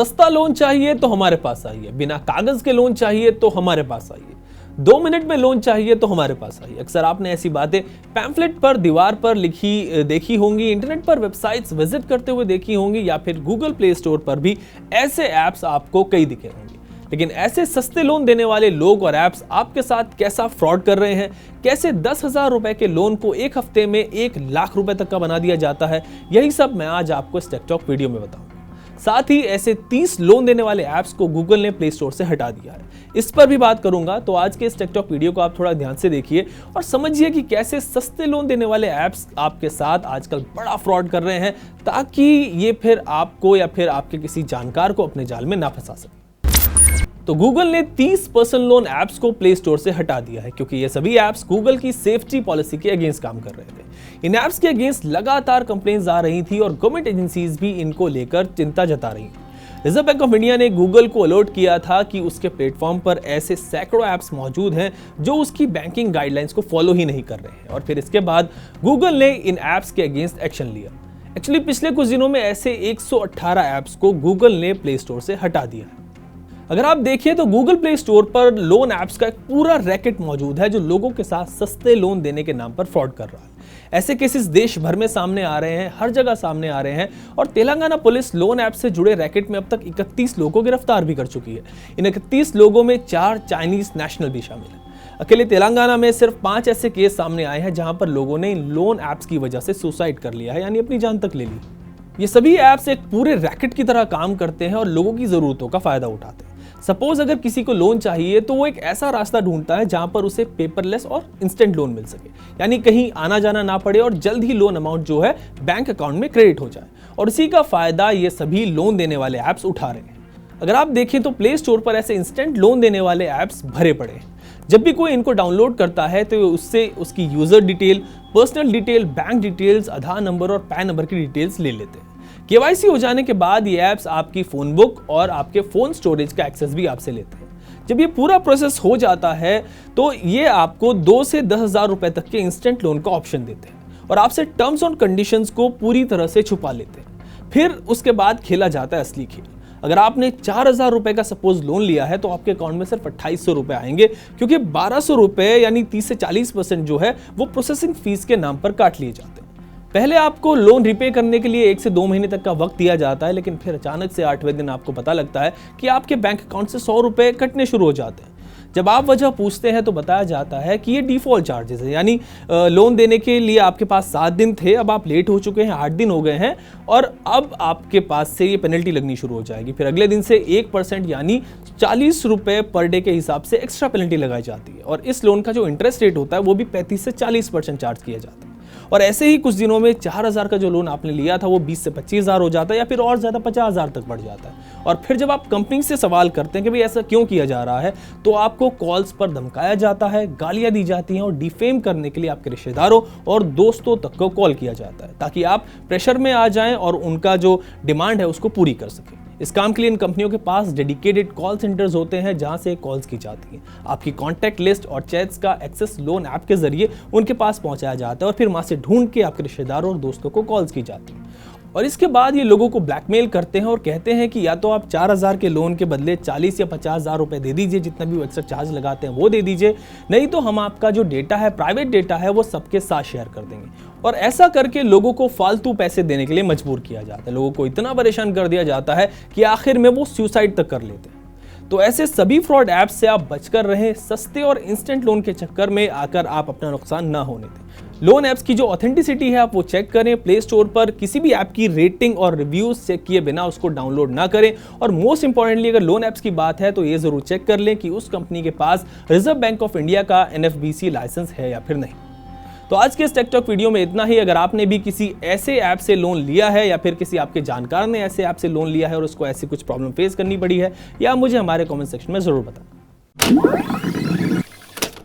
सस्ता लोन चाहिए तो हमारे पास आइए, बिना कागज के लोन चाहिए तो हमारे पास आइए, 2 मिनट में लोन चाहिए तो हमारे पास आइए। अक्सर आपने ऐसी बातें पैम्फलेट पर, दीवार पर लिखी देखी होंगी, इंटरनेट पर वेबसाइट्स विजिट करते हुए देखी होंगी, या फिर गूगल प्ले स्टोर पर भी ऐसे ऐप्स आपको कई दिखे होंगे। लेकिन ऐसे सस्ते लोन देने वाले लोग और ऐप्स आपके साथ कैसा फ्रॉड कर रहे हैं, कैसे 10,000 रुपए के लोन को एक हफ्ते में 1 लाख रुपए तक का बना दिया जाता है, यही सब मैं आज आपको इस टेक टॉक वीडियो में बताऊंगा। साथ ही ऐसे 30 लोन देने वाले ऐप्स को गूगल ने प्ले स्टोर से हटा दिया है, इस पर भी बात करूंगा। तो आज के इस टेक टॉक वीडियो को आप थोड़ा ध्यान से देखिए और समझिए कि कैसे सस्ते लोन देने वाले ऐप्स आपके साथ आजकल बड़ा फ्रॉड कर रहे हैं, ताकि ये फिर आपको या फिर आपके किसी जानकार को अपने जाल में ना फंसा सके। तो गूगल ने 30 पर्सनल लोन ऐप्स को प्ले स्टोर से हटा दिया है, क्योंकि ये सभी ऐप्स गूगल की सेफ्टी पॉलिसी के अगेंस्ट काम कर रहे थे। इन ऐप्स के अगेंस्ट लगातार कंप्लेंट्स आ रही थी और गवर्नमेंट एजेंसीज भी इनको लेकर चिंता जता रही थी। रिजर्व बैंक ऑफ इंडिया ने गूगल को अलर्ट किया था कि उसके प्लेटफॉर्म पर ऐसे सैकड़ों ऐप्स मौजूद हैं जो उसकी बैंकिंग गाइडलाइंस को फॉलो ही नहीं कर रहे हैं, और फिर इसके बाद गूगल ने इन ऐप्स के अगेंस्ट एक्शन लिया। एक्चुअली पिछले कुछ दिनों में ऐसे 118 ऐप्स को गूगल ने प्ले स्टोर से हटा दिया है। अगर आप देखिए तो गूगल प्ले स्टोर पर लोन ऐप्स का एक पूरा रैकेट मौजूद है जो लोगों के साथ सस्ते लोन देने के नाम पर फ्रॉड कर रहा है। ऐसे केसेस देश भर में सामने आ रहे हैं, हर जगह सामने आ रहे हैं, और तेलंगाना पुलिस लोन ऐप से जुड़े रैकेट में अब तक 31 लोगों को गिरफ्तार भी कर चुकी है। इन 31 लोगों में 4 चाइनीज नेशनल भी शामिल है। अकेले तेलंगाना में सिर्फ 5 ऐसे केस सामने आए हैं जहां पर लोगों ने इन लोन ऐप्स की वजह से सुसाइड कर लिया है, यानी अपनी जान तक ले ली। ये सभी ऐप्स एक पूरे रैकेट की तरह काम करते हैं और लोगों की जरूरतों का फायदा उठाते हैं। सपोज अगर किसी को लोन चाहिए तो वो एक ऐसा रास्ता ढूंढता है जहां पर उसे पेपरलेस और इंस्टेंट लोन मिल सके, यानी कहीं आना जाना ना पड़े और जल्द ही लोन अमाउंट जो है बैंक अकाउंट में क्रेडिट हो जाए। और इसी का फायदा ये सभी लोन देने वाले ऐप्स उठा रहे हैं। अगर आप देखें तो प्ले स्टोर पर ऐसे इंस्टेंट लोन देने वाले ऐप्स भरे पड़े हैं। जब भी कोई इनको डाउनलोड करता है तो उससे उसकी user detail, personal detail, bank details, Aadhaar number और पैन नंबर की डिटेल्स ले लेते हैं। केवाईसी हो जाने के बाद ये ऐप्स आपकी फोन बुक और आपके फोन स्टोरेज का एक्सेस भी आपसे लेते हैं। जब ये पूरा प्रोसेस हो जाता है तो ये आपको 2 से 10,000 रुपए तक के इंस्टेंट लोन का ऑप्शन देते हैं और आपसे टर्म्स और कंडीशंस को पूरी तरह से छुपा लेते हैं। फिर उसके बाद खेला जाता है असली खेल। अगर आपने 4,000 रुपए का सपोज लोन लिया है तो आपके अकाउंट में सिर्फ 2,800 रुपए आएंगे, क्योंकि 1,200 रुपए यानी 30 से 40% जो है वो प्रोसेसिंग फीस के नाम पर काट लिए जाते हैं। पहले आपको लोन रिपे करने के लिए 1 से 2 महीने तक का वक्त दिया जाता है, लेकिन फिर अचानक से 8वें दिन आपको पता लगता है कि आपके बैंक अकाउंट से 100 रुपए कटने शुरू हो जाते हैं। जब आप वजह पूछते हैं तो बताया जाता है कि ये डिफॉल्ट चार्जेस है, यानी लोन देने के लिए आपके पास 7 दिन थे, अब आप लेट हो चुके हैं, 8 दिन हो गए हैं और अब आपके पास से ये पेनल्टी लगनी शुरू हो जाएगी। फिर अगले दिन से 1% यानी 40 रुपए पर डे के हिसाब से एक्स्ट्रा पेनल्टी लगाई जाती है, और इस लोन का जो इंटरेस्ट रेट होता है वो भी 35 से 40% चार्ज किया जाता है। और ऐसे ही कुछ दिनों में 4,000 का जो लोन आपने लिया था वो 20 से 25,000 हो जाता है, या फिर और ज्यादा 50,000 तक बढ़ जाता है। और फिर जब आप कंपनी से सवाल करते हैं कि भाई ऐसा क्यों किया जा रहा है, तो आपको कॉल्स पर धमकाया जाता है, गालियां दी जाती हैं और डिफेम करने के लिए आपके रिश्तेदारों और दोस्तों तक को कॉल किया जाता है, ताकि आप प्रेशर में आ जाएं और उनका जो डिमांड है उसको पूरी कर सकें। इस काम के लिए इन कंपनियों के पास डेडिकेटेड कॉल सेंटर्स होते हैं जहां से कॉल्स की जाती हैं। आपकी कॉन्टैक्ट लिस्ट और चैट्स का एक्सेस लोन ऐप के जरिए उनके पास पहुंचाया जाता है और फिर वहां से ढूंढ के आपके रिश्तेदारों और दोस्तों को कॉल्स की जाती है। और इसके बाद ये लोगों को ब्लैकमेल करते हैं और कहते हैं कि या तो आप 4,000 के लोन के बदले 40 या 50,000 रुपए दे दीजिए, जितना भी वो एक्स्ट्रा चार्ज लगाते हैं वो दे दीजिए, नहीं तो हम आपका जो डेटा है, प्राइवेट डेटा है, वो सबके साथ शेयर कर देंगे। और ऐसा करके लोगों को फालतू पैसे देने के लिए मजबूर किया जाता है। लोगों को इतना परेशान कर दिया जाता है कि आखिर में वो सुसाइड तक कर लेते हैं। तो ऐसे सभी फ्रॉड ऐप्स से आप बचकर रहें। सस्ते और इंस्टेंट लोन के चक्कर में आकर आप अपना नुकसान ना होने दें। लोन ऐप्स की जो ऑथेंटिसिटी है आप वो चेक करें। प्ले स्टोर पर किसी भी ऐप की रेटिंग और रिव्यूज चेक किए बिना उसको डाउनलोड ना करें। और मोस्ट इंपॉर्टेंटली अगर लोन ऐप्स की बात है तो ये जरूर चेक कर लें कि उस कंपनी के पास रिजर्व बैंक ऑफ इंडिया का NFBC लाइसेंस है या फिर नहीं। तो आज के इस टेक टॉक वीडियो में इतना ही। अगर आपने भी किसी ऐसे ऐप से लोन लिया है या फिर किसी आपके जानकार ने ऐसे ऐप से लोन लिया है और उसको ऐसी कुछ प्रॉब्लम फेस करनी पड़ी है, या मुझे हमारे कमेंट सेक्शन में जरूर बताएं।